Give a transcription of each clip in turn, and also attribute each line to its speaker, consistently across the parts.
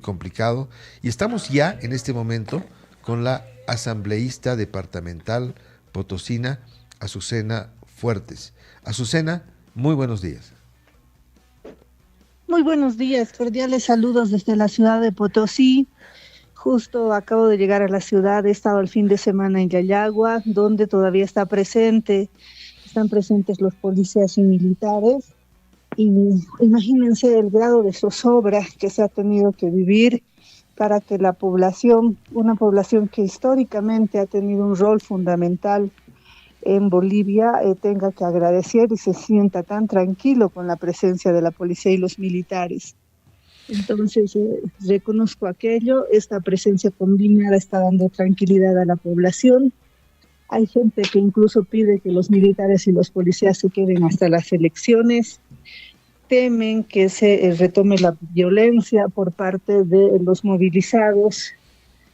Speaker 1: complicado y estamos ya en este momento con la asambleísta departamental potosina Azucena Fuertes. Azucena, muy buenos días.
Speaker 2: Muy buenos días, cordiales saludos desde la ciudad de Potosí. Justo acabo de llegar a la ciudad, he estado el fin de semana en Yayagua, donde todavía están presentes los policías y militares. Y imagínense el grado de zozobra que se ha tenido que vivir para que la población, una población que históricamente ha tenido un rol fundamental en Bolivia, tenga que agradecer y se sienta tan tranquilo con la presencia de la policía y los militares. Entonces, reconozco aquello, esta presencia combinada está dando tranquilidad a la población. Hay gente que incluso pide que los militares y los policías se queden hasta las elecciones. Temen que se retome la violencia por parte de los movilizados,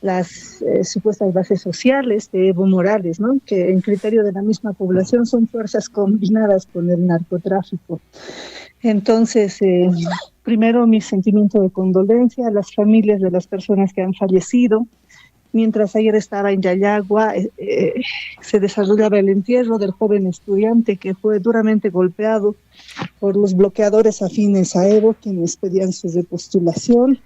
Speaker 2: las supuestas bases sociales de Evo Morales, ¿no? Que en criterio de la misma población son fuerzas combinadas con el narcotráfico. Entonces, primero mi sentimiento de condolencia a las familias de las personas que han fallecido. Mientras ayer estaba en Yayagua, se desarrollaba el entierro del joven estudiante que fue duramente golpeado por los bloqueadores afines a Evo, quienes pedían su repostulación.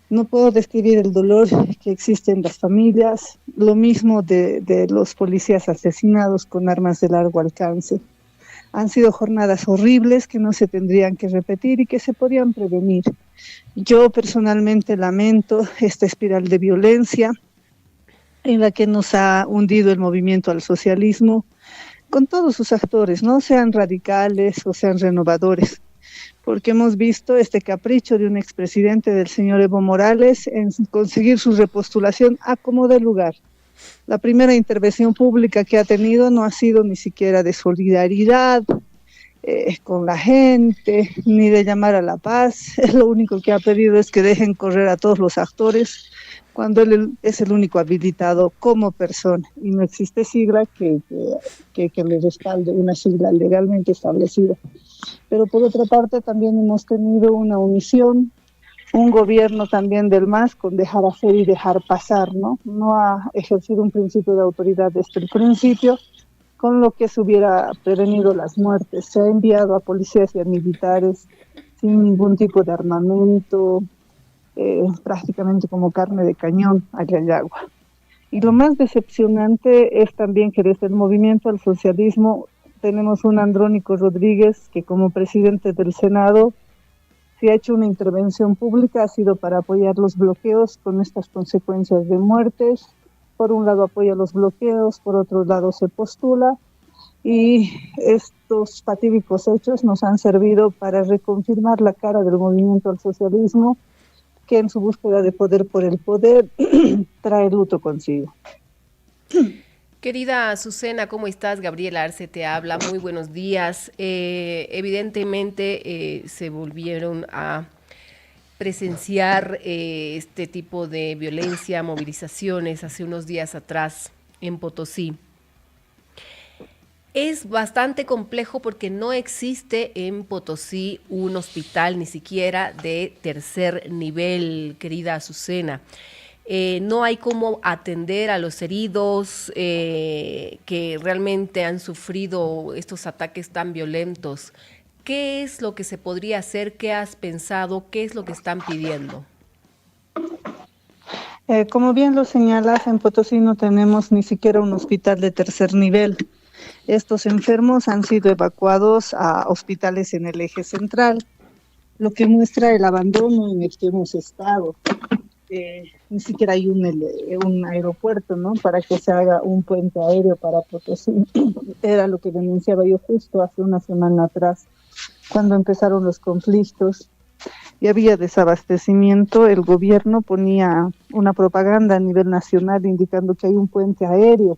Speaker 2: No puedo describir el dolor que existe en las familias, lo mismo de los policías asesinados con armas de largo alcance. Han sido jornadas horribles que no se tendrían que repetir y que se podían prevenir. Yo personalmente lamento esta espiral de violencia en la que nos ha hundido el movimiento al socialismo, con todos sus actores, no sean radicales o sean renovadores, porque hemos visto este capricho de un expresidente del señor Evo Morales en conseguir su repostulación a como de lugar. La primera intervención pública que ha tenido no ha sido ni siquiera de solidaridad con la gente, ni de llamar a la paz. Lo único que ha pedido es que dejen correr a todos los actores, cuando él es el único habilitado como persona y no existe sigla que le respalde, una sigla legalmente establecida. Pero por otra parte también hemos tenido una omisión, un gobierno también del MAS con dejar hacer y dejar pasar, ¿no? No ha ejercido un principio de autoridad desde el principio, con lo que se hubiera prevenido las muertes. Se ha enviado a policías y a militares sin ningún tipo de armamento, prácticamente como carne de cañón allá en Yagua. Y lo más decepcionante es también que desde el movimiento al socialismo tenemos un Andrónico Rodríguez que como presidente del Senado, si ha hecho una intervención pública, ha sido para apoyar los bloqueos con estas consecuencias de muertes. Por un lado apoya los bloqueos, por otro lado se postula, y estos fatídicos hechos nos han servido para reconfirmar la cara del movimiento al socialismo, que en su búsqueda de poder por el poder trae luto consigo.
Speaker 3: Querida Azucena, ¿cómo estás? Gabriela Arce te habla, muy buenos días. Evidentemente se volvieron a presenciar este tipo de violencia, movilizaciones hace unos días atrás en Potosí. Es bastante complejo porque no existe en Potosí un hospital ni siquiera de tercer nivel, querida Azucena. No hay cómo atender a los heridos que realmente han sufrido estos ataques tan violentos. ¿Qué es lo que se podría hacer? ¿Qué has pensado? ¿Qué es lo que están pidiendo?
Speaker 2: Como bien lo señalas, en Potosí no tenemos ni siquiera un hospital de tercer nivel. Estos enfermos han sido evacuados a hospitales en el eje central, lo que muestra el abandono en el que hemos estado. Ni siquiera hay un aeropuerto, ¿no? Para que se haga un puente aéreo para Potosí. Era lo que denunciaba yo justo hace una semana atrás, cuando empezaron los conflictos y había desabastecimiento. El gobierno ponía una propaganda a nivel nacional indicando que hay un puente aéreo,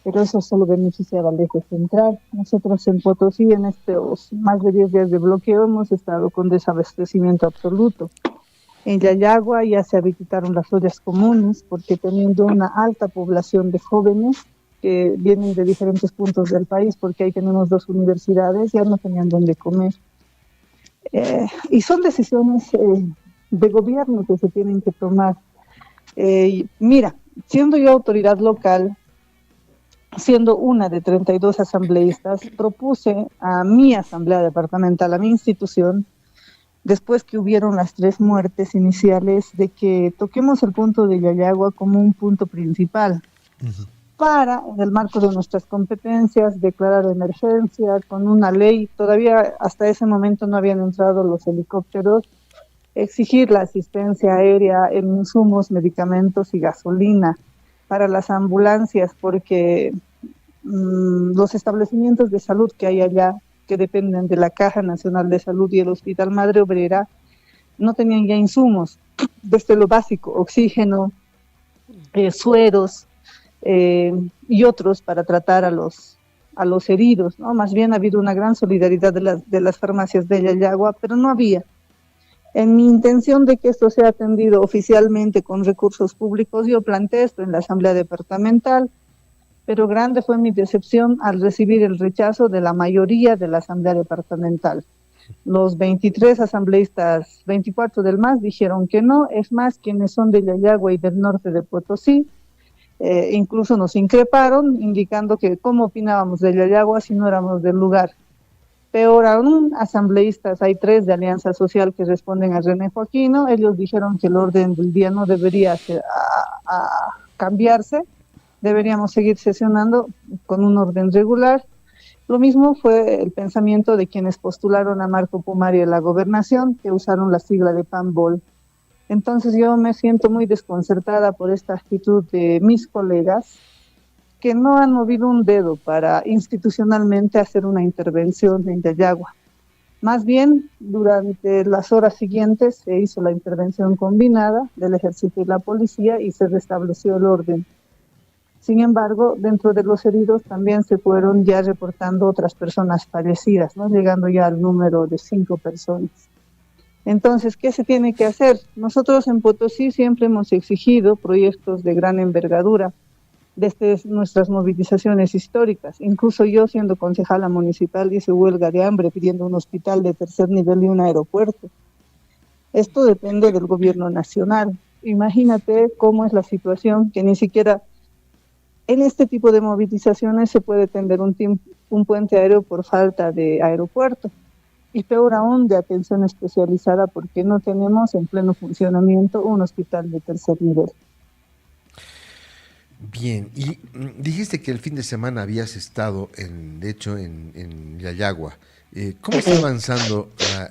Speaker 2: pero eso solo beneficiaba al eje central. Nosotros en Potosí, en estos más de 10 días de bloqueo, hemos estado con desabastecimiento absoluto. En Yayagua ya se habilitaron las ollas comunes, porque teniendo una alta población de jóvenes que vienen de diferentes puntos del país, porque ahí tenemos 2 universidades, ya no tenían dónde comer. Y son decisiones de gobierno que se tienen que tomar. Mira, siendo yo autoridad local, siendo una de 32 asambleístas, propuse a mi asamblea departamental, a mi institución, después que hubieron las 3 muertes iniciales, de que toquemos el punto de Yayagua como un punto principal para, en el marco de nuestras competencias, declarar emergencia con una ley. Todavía hasta ese momento no habían entrado los helicópteros, exigir la asistencia aérea en insumos, medicamentos y gasolina para las ambulancias, porque los establecimientos de salud que hay allá, que dependen de la Caja Nacional de Salud y el Hospital Madre Obrera, no tenían ya insumos, desde lo básico, oxígeno, sueros y otros para tratar a los heridos, ¿no? Más bien ha habido una gran solidaridad de las farmacias de Yayagua, pero no había. En mi intención de que esto sea atendido oficialmente con recursos públicos, yo planteé esto en la Asamblea Departamental, pero grande fue mi decepción al recibir el rechazo de la mayoría de la Asamblea Departamental. Los 23 asambleístas, 24 del MAS, dijeron que no. Es más, quienes son de Yayagua y del norte de Potosí, incluso nos increparon, indicando que cómo opinábamos de Yayagua si no éramos del lugar. Peor aún, asambleístas, hay 3 de Alianza Social que responden a René Joaquino. Ellos dijeron que el orden del día no debería cambiarse, deberíamos seguir sesionando con un orden regular. Lo mismo fue el pensamiento de quienes postularon a Marco Pumari en la gobernación, que usaron la sigla de PANBOL. Entonces yo me siento muy desconcertada por esta actitud de mis colegas, que no han movido un dedo para institucionalmente hacer una intervención en Yayagua. Más bien, durante las horas siguientes se hizo la intervención combinada del ejército y la policía y se restableció el orden. Sin embargo, dentro de los heridos también se fueron ya reportando otras personas fallecidas, ¿no? Llegando ya al número de 5 personas. Entonces, ¿qué se tiene que hacer? Nosotros en Potosí siempre hemos exigido proyectos de gran envergadura desde nuestras movilizaciones históricas. Incluso yo, siendo concejala municipal, hice huelga de hambre pidiendo un hospital de 3er nivel y un aeropuerto. Esto depende del gobierno nacional. Imagínate cómo es la situación, que ni siquiera en este tipo de movilizaciones se puede tender un puente aéreo por falta de aeropuerto. Y peor aún, de atención especializada, porque no tenemos en pleno funcionamiento un hospital de 3er nivel.
Speaker 1: Bien, y dijiste que el fin de semana habías estado, de hecho, en Yayagua. ¿Cómo está avanzando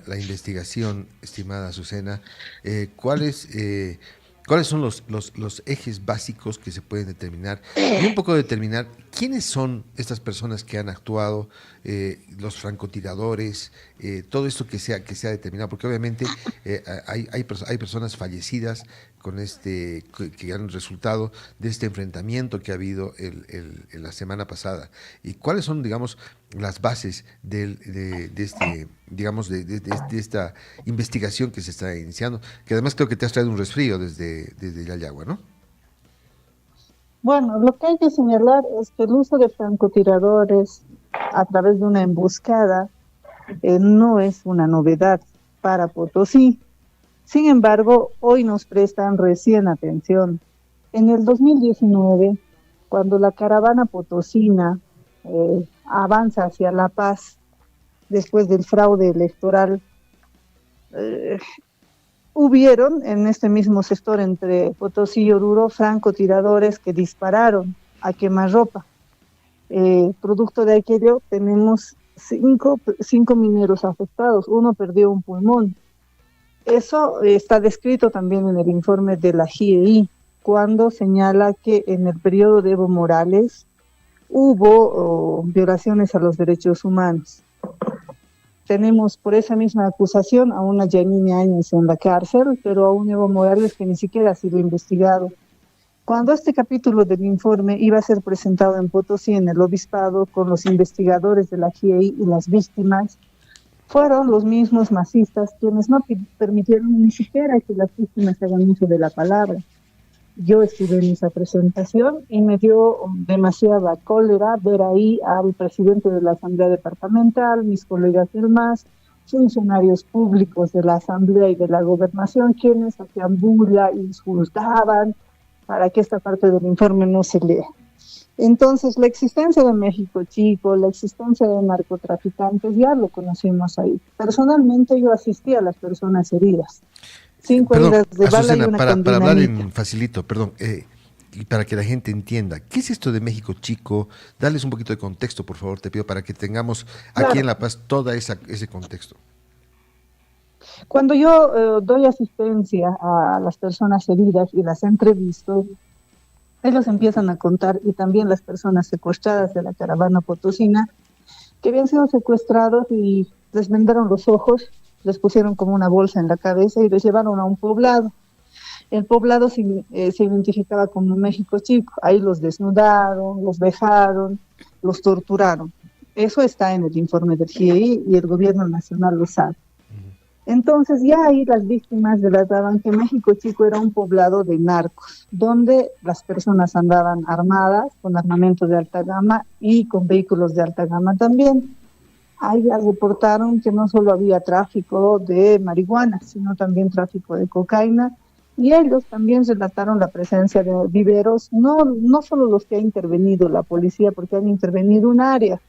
Speaker 1: la investigación, estimada Azucena? ¿Cuáles son los ejes básicos que se pueden determinar? Y un poco determinar quiénes son estas personas que han actuado, los francotiradores, todo esto que se ha determinado, porque obviamente hay personas fallecidas que han resultado de este enfrentamiento que ha habido en la semana pasada. ¿Y cuáles son, digamos, las bases de esta investigación que se está iniciando? Que además creo que te has traído un resfrío desde Yayagua, ¿no?
Speaker 2: Bueno, lo que hay que señalar es que el uso de francotiradores a través de una emboscada no es una novedad para Potosí. Sin embargo, hoy nos prestan recién atención. En el 2019, cuando la caravana potosina avanza hacia La Paz, después del fraude electoral, hubieron en este mismo sector entre Potosí y Oruro francotiradores que dispararon a quemarropa. Producto de aquello tenemos cinco mineros afectados, uno perdió un pulmón. Eso está descrito también en el informe de la GIEI, cuando señala que en el periodo de Evo Morales hubo violaciones a los derechos humanos. Tenemos por esa misma acusación a una Yanine Áñez en la cárcel, pero a un Evo Morales que ni siquiera ha sido investigado. Cuando este capítulo del informe iba a ser presentado en Potosí, en el obispado, con los investigadores de la GIEI y las víctimas, fueron los mismos masistas quienes no permitieron ni siquiera que las víctimas hagan uso de la palabra. Yo estuve en esa presentación y me dio demasiada cólera ver ahí al presidente de la Asamblea Departamental, mis colegas del MAS, funcionarios públicos de la Asamblea y de la Gobernación, quienes hacían bulla, insultaban, para que esta parte del informe no se lea. Entonces, la existencia de México Chico, la existencia de narcotraficantes, ya lo conocimos ahí. Personalmente yo asistí a las personas heridas. 5 heridas de bala
Speaker 1: Azucena,
Speaker 2: y una
Speaker 1: para hablar
Speaker 2: dinamita.
Speaker 1: en facilito, perdón, y para que la gente entienda, ¿qué es esto de México Chico? Dales un poquito de contexto, por favor, te pido, para que tengamos aquí
Speaker 2: Claro,
Speaker 1: en La Paz todo ese contexto.
Speaker 2: cuando yo doy asistencia a las personas heridas y las entrevisto, ellos empiezan a contar, y también las personas secuestradas de la caravana potosina, que habían sido secuestrados y les vendaron los ojos, les pusieron como una bolsa en la cabeza y les llevaron a un poblado. El poblado se identificaba como México Chico. Ahí los desnudaron, los vejaron, los torturaron. Eso está en el informe del GIEI y el gobierno nacional lo sabe. Entonces ya ahí las víctimas relataban que México Chico era un poblado de narcos, donde las personas andaban armadas, con armamento de alta gama y con vehículos de alta gama también. Ahí ya reportaron que no solo había tráfico de marihuana, sino también tráfico de cocaína, y ellos también relataron la presencia de viveros, no solo los que ha intervenido la policía, porque han intervenido un área.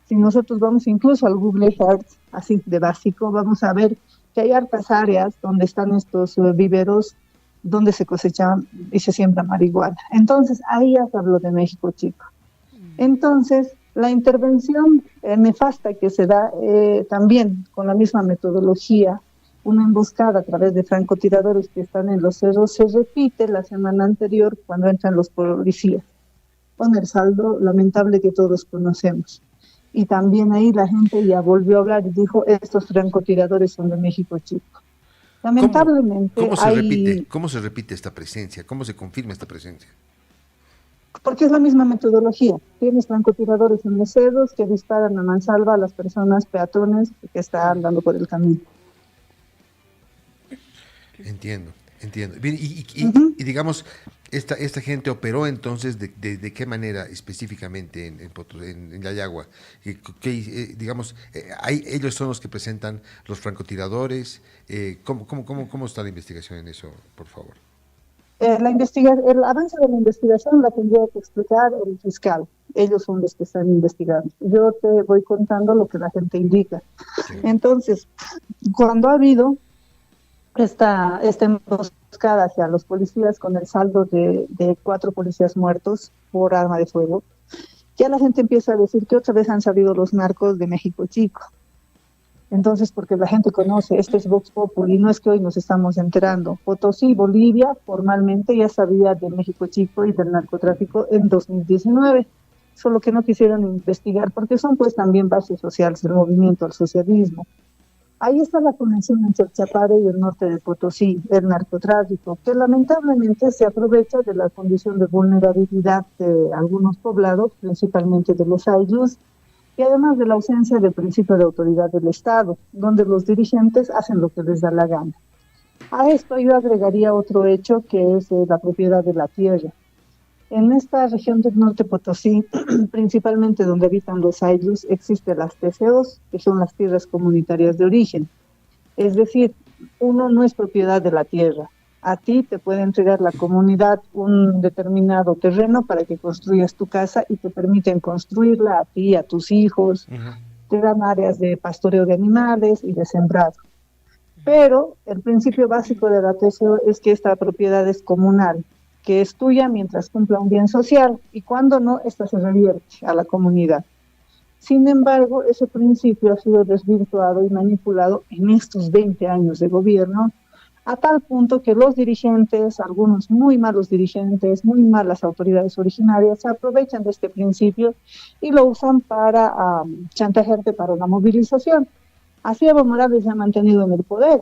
Speaker 2: Si nosotros vamos incluso al Google Earth, así de básico, vamos a ver que hay hartas áreas donde están estos viveros, donde se cosechan y se siembra marihuana. Entonces, ahí ya se habló de México Chico. Entonces, la intervención nefasta que se da también con la misma metodología, una emboscada a través de francotiradores que están en los cerros, se repite la semana anterior cuando entran los policías, con el saldo lamentable que todos conocemos. Y también ahí la gente ya volvió a hablar y dijo, estos francotiradores son de México Chico. Lamentablemente
Speaker 1: ¿Cómo se repite esta presencia? ¿Cómo se confirma esta presencia?
Speaker 2: porque es la misma metodología. Tienes francotiradores en los cerros que disparan a mansalva a las personas peatones que están andando por el camino.
Speaker 1: Entiendo. Bien,
Speaker 2: Uh-huh.
Speaker 1: y digamos, esta gente operó entonces de qué manera específicamente en Yayagua. Digamos, ellos son los que presentan los francotiradores. ¿Cómo está la investigación en eso, por favor?
Speaker 2: El avance de la investigación la tendría que explicar el fiscal. Ellos son los que están investigando. Yo te voy contando lo que la gente indica.
Speaker 1: Sí.
Speaker 2: Entonces, cuando ha habido esta emboscada hacia los policías con el saldo de 4 policías muertos por arma de fuego, ya la gente empieza a decir que otra vez han salido los narcos de México Chico. Entonces, porque la gente conoce, esto es Vox Populi, no es que hoy nos estamos enterando. Potosí, Bolivia, formalmente ya sabía de México Chico y del narcotráfico en 2019, solo que no quisieron investigar porque son pues también bases sociales del movimiento al socialismo. Ahí está la conexión entre el Chapare y el norte de Potosí, el narcotráfico, que lamentablemente se aprovecha de la condición de vulnerabilidad de algunos poblados, principalmente de los ayllus, y además de la ausencia del principio de autoridad del Estado, donde los dirigentes hacen lo que les da la gana. A esto yo agregaría otro hecho que es la propiedad de la tierra. En esta región del norte Potosí, principalmente donde habitan los ayllus, existen las TCOs, que son las tierras comunitarias de origen. Es decir, uno no es propiedad de la tierra. A ti te puede entregar la comunidad un determinado terreno para que construyas tu casa y te permiten construirla a ti, a tus hijos. Uh-huh. Te dan áreas de pastoreo de animales y de sembrado. Pero el principio básico de la TCO es que esta propiedad es comunal, que es tuya mientras cumpla un bien social, y cuando no, esta se revierte a la comunidad. Sin embargo, ese principio ha sido desvirtuado y manipulado en estos 20 años de gobierno, a tal punto que los dirigentes, algunos muy malos dirigentes, muy malas autoridades originarias, se aprovechan de este principio y lo usan para chantajearte para la movilización. Así Evo Morales se ha mantenido en el poder,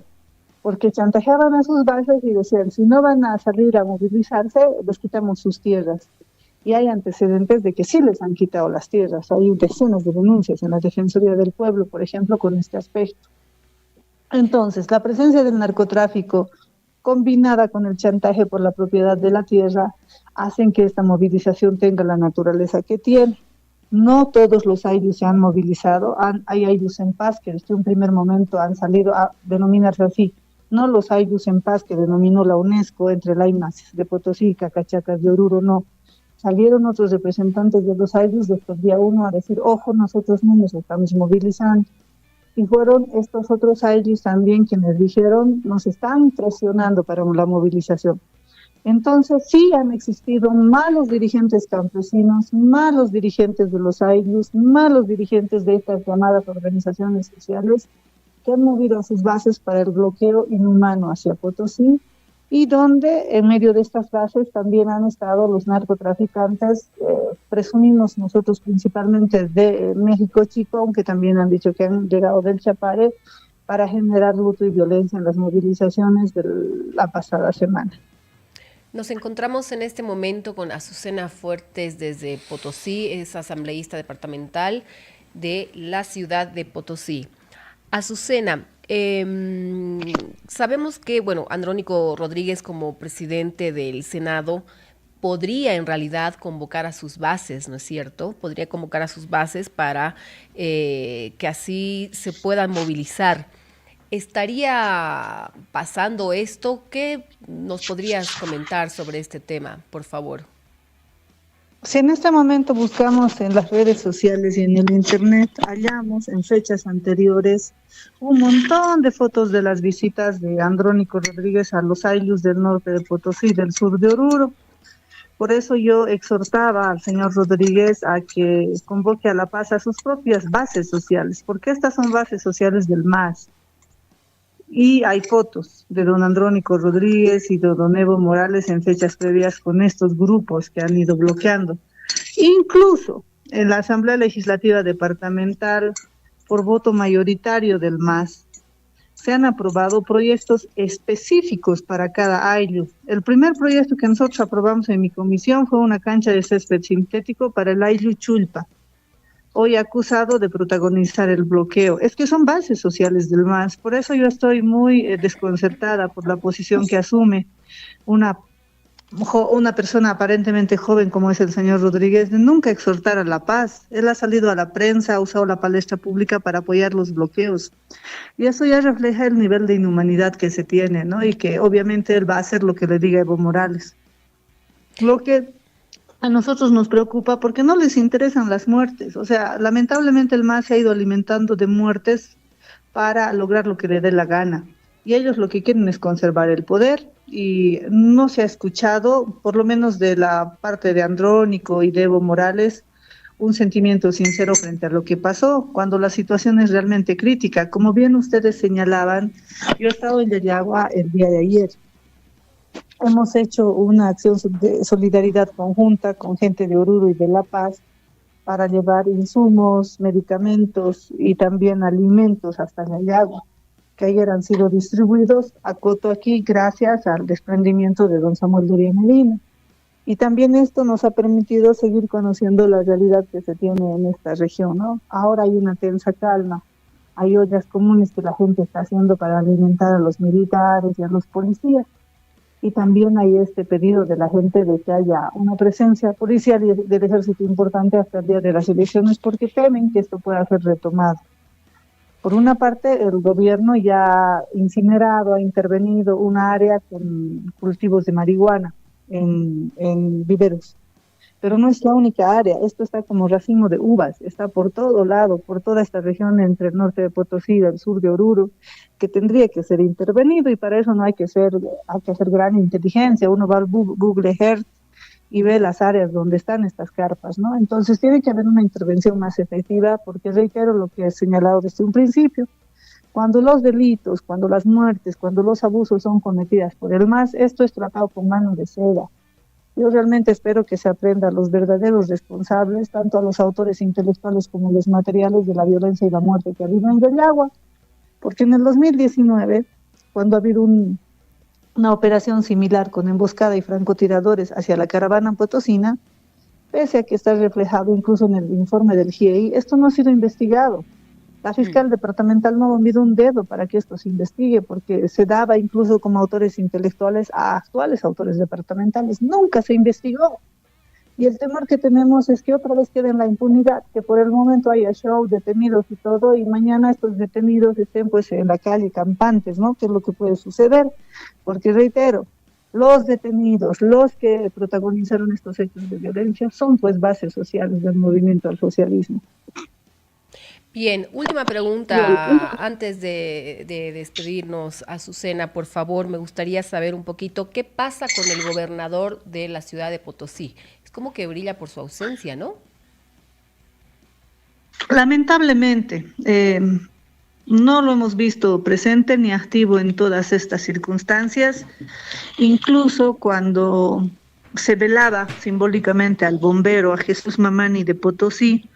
Speaker 2: porque chantajeaban a sus bases y decían, si no van a salir a movilizarse, les quitamos sus tierras. Y hay antecedentes de que sí les han quitado las tierras. Hay decenas de denuncias en la Defensoría del Pueblo, por ejemplo, con este aspecto. Entonces, la presencia del narcotráfico combinada con el chantaje por la propiedad de la tierra hacen que esta movilización tenga la naturaleza que tiene. No todos los AILUS se han movilizado, hay AILUS en paz que desde un primer momento han salido a denominarse así, no los AILUS en paz que denominó la UNESCO entre Laimas de Potosí, Cacachacas de Oruro, no. Salieron otros representantes de los AILUS desde el día 1 a decir, ojo, nosotros no nos estamos movilizando. Y fueron estos otros AILUS también quienes dijeron, nos están presionando para la movilización. Entonces sí han existido malos dirigentes campesinos, malos dirigentes de los AILUS, malos dirigentes de estas llamadas organizaciones sociales que han movido a sus bases para el bloqueo inhumano hacia Potosí y donde en medio de estas bases también han estado los narcotraficantes, presumimos nosotros principalmente de México Chico, aunque también han dicho que han llegado del Chapare para generar luto y violencia en las movilizaciones de la pasada semana.
Speaker 3: Nos encontramos en este momento con Azucena Fuertes desde Potosí, es asambleísta departamental de la ciudad de Potosí. Azucena, sabemos que, bueno, Andrónico Rodríguez como presidente del Senado podría en realidad convocar a sus bases, ¿no es cierto? Podría convocar a sus bases para que así se puedan movilizar. ¿Estaría pasando esto? ¿Qué nos podrías comentar sobre este tema, por favor?
Speaker 2: Si en este momento buscamos en las redes sociales y en el internet, hallamos en fechas anteriores un montón de fotos de las visitas de Andrónico Rodríguez a los AILUS del norte de Potosí, del sur de Oruro. Por eso yo exhortaba al señor Rodríguez a que convoque a la paz a sus propias bases sociales, porque estas son bases sociales del MAS. Y hay fotos de don Andrónico Rodríguez y de don Evo Morales en fechas previas con estos grupos que han ido bloqueando. Incluso en la Asamblea Legislativa Departamental, por voto mayoritario del MAS, se han aprobado proyectos específicos para cada AILU. El primer proyecto que nosotros aprobamos en mi comisión fue una cancha de césped sintético para el AILU Chulpa, hoy acusado de protagonizar el bloqueo. Es que son bases sociales del MAS, por eso yo estoy muy desconcertada por la posición que asume una persona aparentemente joven como es el señor Rodríguez, de nunca exhortar a la paz. Él ha salido a la prensa, ha usado la palestra pública para apoyar los bloqueos. Y eso ya refleja el nivel de inhumanidad que se tiene, ¿no? Y que obviamente él va a hacer lo que le diga Evo Morales. Lo que a nosotros nos preocupa porque no les interesan las muertes. O sea, lamentablemente el MAS se ha ido alimentando de muertes para lograr lo que le dé la gana. Y ellos lo que quieren es conservar el poder y no se ha escuchado, por lo menos de la parte de Andrónico y de Evo Morales, un sentimiento sincero frente a lo que pasó, cuando la situación es realmente crítica. Como bien ustedes señalaban, yo he estado en Yayagua el día de ayer. Hemos hecho una acción de solidaridad conjunta con gente de Oruro y de La Paz para llevar insumos, medicamentos y también alimentos hasta Yayagua, que ayer han sido distribuidos a Cotoquí gracias al desprendimiento de don Samuel Duría Medina. Y también esto nos ha permitido seguir conociendo la realidad que se tiene en esta región, ¿no? Ahora hay una tensa calma, hay ollas comunes que la gente está haciendo para alimentar a los militares y a los policías. Y también hay este pedido de la gente de que haya una presencia policial y del ejército importante hasta el día de las elecciones, porque temen que esto pueda ser retomado. Por una parte, el gobierno ya ha incinerado, ha intervenido una área con cultivos de marihuana en viveros. Pero no es la única área, esto está como racimo de uvas, está por todo lado, por toda esta región entre el norte de Potosí y el sur de Oruro, que tendría que ser intervenido y para eso no hay que hacer gran inteligencia. Uno va al Google Earth y ve las áreas donde están estas carpas, ¿no? Entonces tiene que haber una intervención más efectiva porque reitero lo que he señalado desde un principio. Cuando los delitos, cuando las muertes, cuando los abusos son cometidas por el MAS, esto es tratado con mano de seda. Yo realmente espero que se aprenda a los verdaderos responsables, tanto a los autores intelectuales como los materiales de la violencia y la muerte que ha habido en Yayagua, porque en el 2019, cuando ha habido una operación similar con emboscada y francotiradores hacia la caravana potosina, pese a que está reflejado incluso en el informe del GIEI, esto no ha sido investigado. La fiscal departamental no ha movido un dedo para que esto se investigue, porque se daba incluso como autores intelectuales a actuales autores departamentales. Nunca se investigó. Y el temor que tenemos es que otra vez quede en la impunidad, que por el momento haya show, detenidos y todo, y mañana estos detenidos estén pues en la calle campantes, ¿no? Que es lo que puede suceder, porque reitero, los detenidos, los que protagonizaron estos hechos de violencia, son pues bases sociales del movimiento al socialismo.
Speaker 3: Bien, última pregunta antes de despedirnos, Azucena, por favor, me gustaría saber un poquito qué pasa con el gobernador de la ciudad de Potosí. Es como que brilla por su ausencia, ¿no?
Speaker 2: Lamentablemente, no lo hemos visto presente ni activo en todas estas circunstancias, incluso cuando se velaba simbólicamente al bombero, a Jesús Mamani de Potosí,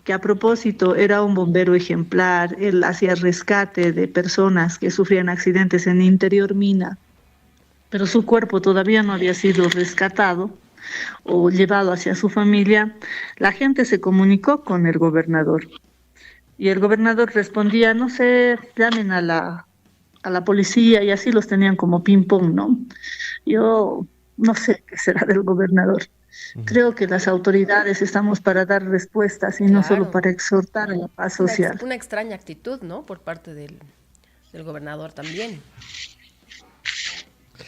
Speaker 2: que a propósito era un bombero ejemplar, él hacía rescate de personas que sufrían accidentes en interior mina, pero su cuerpo todavía no había sido rescatado o llevado hacia su familia. La gente se comunicó con el gobernador y el gobernador respondía, no sé, llamen a la policía, y así los tenían como ping-pong, ¿no? Yo no sé qué será del gobernador. Creo que las autoridades estamos para dar respuestas y no solo
Speaker 3: Claro,
Speaker 2: para exhortar a la paz social.
Speaker 3: una extraña actitud, ¿no? Por parte del gobernador también.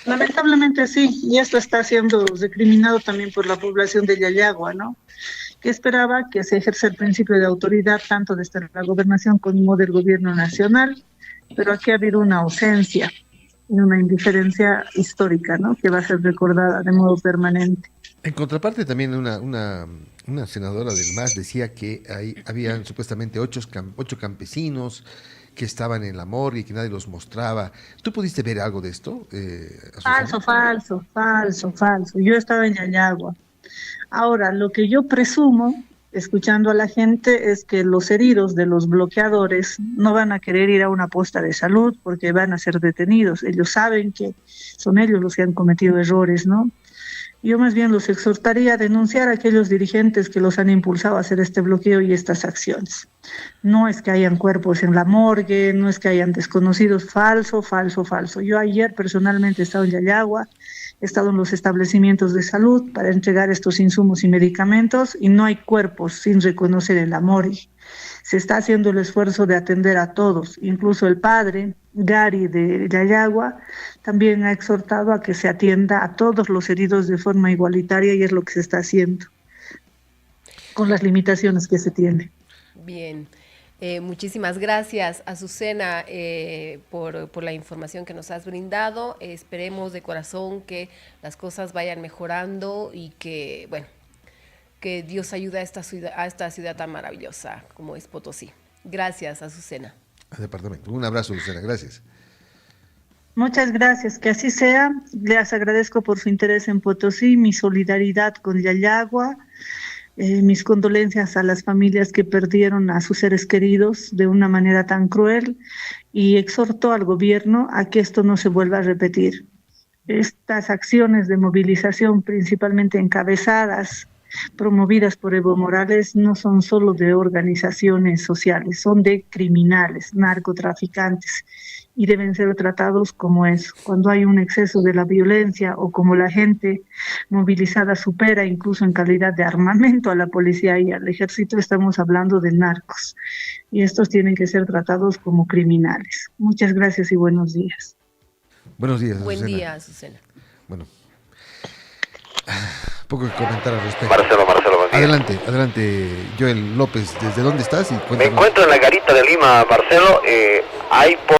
Speaker 2: Lamentablemente sí, y esto está siendo recriminado también por la población de Yayagua, ¿no? Que esperaba que se ejerza el principio de autoridad tanto desde la gobernación como del gobierno nacional, pero aquí ha habido una ausencia y una indiferencia histórica, ¿no? Que va a ser recordada de modo permanente.
Speaker 1: En contraparte, también una senadora del MAS decía que ahí habían supuestamente ocho campesinos que estaban en la morgue y que nadie los mostraba. ¿Tú pudiste ver algo de esto, Azucena?
Speaker 2: Falso. Yo estaba en Yayagua. Ahora, lo que yo presumo, escuchando a la gente, es que los heridos de los bloqueadores no van a querer ir a una posta de salud porque van a ser detenidos. Ellos saben que son ellos los que han cometido errores, ¿no? Yo más bien los exhortaría a denunciar a aquellos dirigentes que los han impulsado a hacer este bloqueo y estas acciones. No es que hayan cuerpos en la morgue, no es que hayan desconocidos, falso. Yo ayer personalmente he estado en Yayagua, he estado en los establecimientos de salud para entregar estos insumos y medicamentos y no hay cuerpos sin reconocer en la morgue. Se está haciendo el esfuerzo de atender a todos, incluso el padre, Gary de Yayagua, también ha exhortado a que se atienda a todos los heridos de forma igualitaria y es lo que se está haciendo, con las limitaciones que se tiene.
Speaker 3: Bien, muchísimas gracias, Azucena, por la información que nos has brindado. Esperemos de corazón que las cosas vayan mejorando y que, bueno, que Dios ayude a esta ciudad tan maravillosa como es Potosí. Gracias, Azucena.
Speaker 1: Al departamento. Un abrazo, Azucena, gracias.
Speaker 2: Muchas gracias, que así sea. Les agradezco por su interés en Potosí, mi solidaridad con Yayagua, mis condolencias a las familias que perdieron a sus seres queridos de una manera tan cruel y exhorto al gobierno a que esto no se vuelva a repetir. Estas acciones de movilización, principalmente encabezadas, promovidas por Evo Morales, no son solo de organizaciones sociales, son de criminales, narcotraficantes, y deben ser tratados como es. Cuando hay un exceso de la violencia o como la gente movilizada supera incluso en calidad de armamento a la policía y al ejército, estamos hablando de narcos, y estos tienen que ser tratados como criminales. Muchas gracias y buenos días.
Speaker 1: Buenos días, Azucena.
Speaker 3: Buen día, Azucena.
Speaker 1: Bueno, poco que comentar al respecto.
Speaker 4: Marcelo, buen día.
Speaker 1: Adelante, Joel López, ¿desde dónde estás? Y
Speaker 4: Me encuentro en la Garita de Lima, Marcelo. Hay